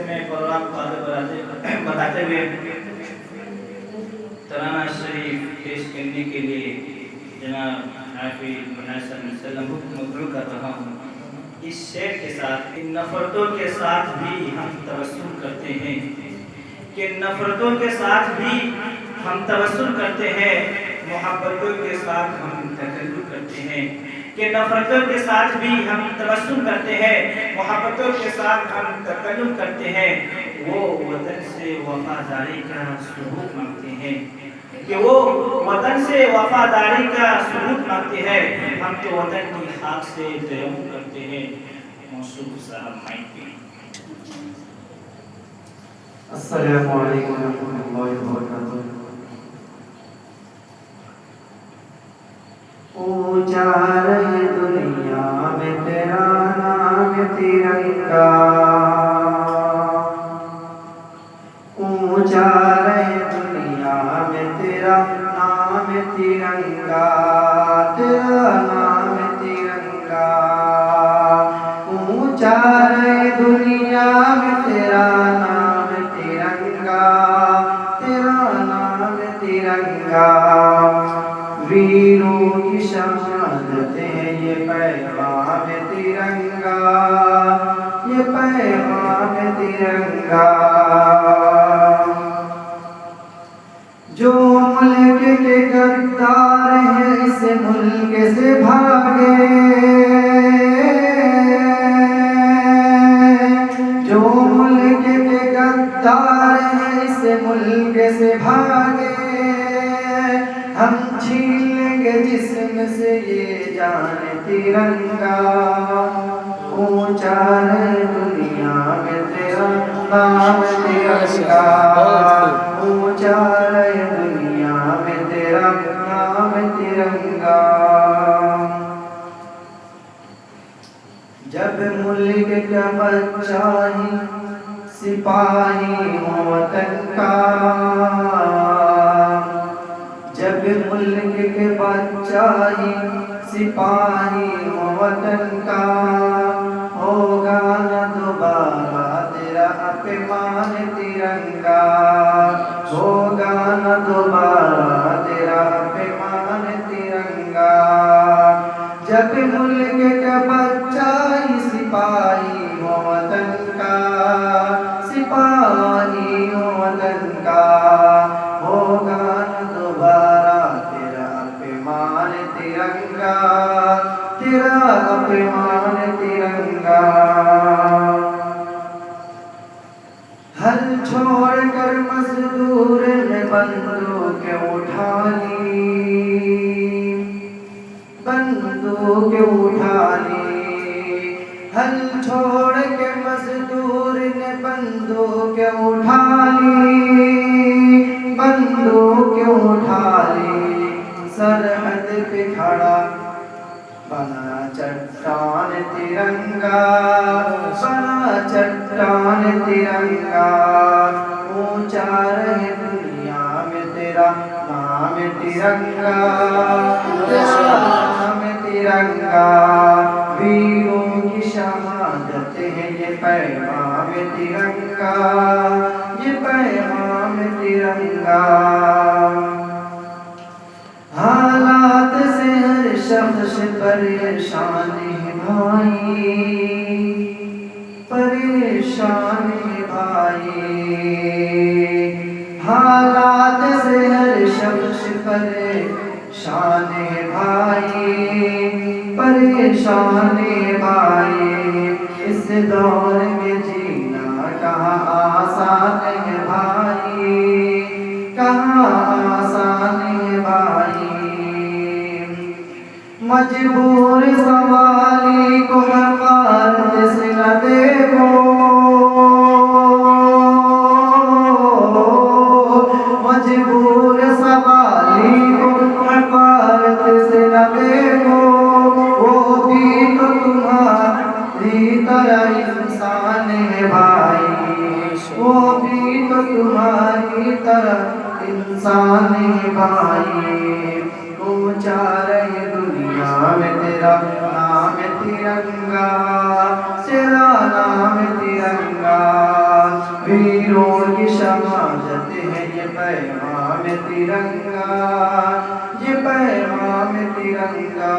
में प्रोग्राम को आगे बढ़ाते हुए तराना शरीफ पेश करने के लिए जनाब हाफिज़ मकबूल कर रहा हूँ। इस शेर के साथ इन नफरतों के साथ भी हम तवस्सुल करते हैं कि नफरतों के साथ भी हम तवस्सुल करते हैं, मोहब्बतों के साथ हम तकल्लुफ़ करते हैं कि नफरतों के साथ भी हम तवस्सुल करते हैं, मोहब्बतों के साथ हम तकल्लुफ़ करते हैं। वो वतन से वफादारी का सबूत मांगते हैं कि वो वतन से वफादारी का सबूत मांगते हैं। हम तो वतन की खाक से तयम्मुम करते हैं। मौसूफ साहब माइक पे। अस्सलामु अलैकुम रहमतुल्लाहि व बरकातुहू। ऊंचा रहे दुनिया में तेरा नाम तिरंगा, ऊंचा रहे दुनिया में तेरा नाम तिरंगा, तेरा नाम तिरंगा। ऊंचा रहे दुनिया में तेरा नाम तिरंगा, तेरा नाम तिरंगा। वीरों की शहादतें ये पैगाम तिरंगा, ये पैगाम तिरंगा। जो मुल्क के गद्दार हैं इस मुल्क से भागे, जो मुल्क के गद्दार हैं इस मुल्क से भागे। हम छीन लेंगे जिस्म से ये जान तिरंगा, ऊंचा है दुनिया में तेरा नाम तिरंगा, ऊंचा है दुनिया में तेरा नाम तिरंगा। जब मुल्क का बच्चा ही सिपाही हो वतन का, जब मुल्क के बच्चा ही सिपाही हो वतन का, होगा न दोबारा तेरा अपमान तिरंगा, होगा न दोबारा तेरा अपमान तिरंगा। जब मुल्क का बच्चा ही सिपाही हो वतन का, सिपाही हो वतन का, होगा न दोबारा तेरा अपमान तिरंगा, तेरा अपमान तिरंगा। हल छोड़ कर मजदूर ने बंदूक उठा ली, बंदूक उठा ली। हल छोड़ के मजदूर ने बंदूक उठा ली, बंदूक उठा ली। सरहद पे खड़ा बना चट्टान तिरंगा, बना चट्टान तिरंगा। ऊंचा रहे दुनिया में तेरा नाम तिरंगा, तेरा नाम तिरंगा। वीरों की शहादत है ये पैगाम तिरंगा, ये पैगाम तिरंगा। हालात से हर शख्स परेशान है भाई, परेशान है भाई। हालात से हर शख्स परेशान है भाई, परेशान है भाई। इस दौर में जीना कहाँ आसान है भाई, कहाँ आसान है भाई। मजबूर सवाली को हकारत से न देखो, मजबूर सवाली को हकारत से न देखो। वो भी तो तुम्हारी तरह इंसान है भाई, वो भी तो तुम्हारी तरह इंसान है भाई। ऊंचा रहे दुनिया में तेरा नाम तिरंगा, तेरा नाम तिरंगा। वीरों की शहादत है ये पैगाम तिरंगा, ये पैगाम तिरंगा।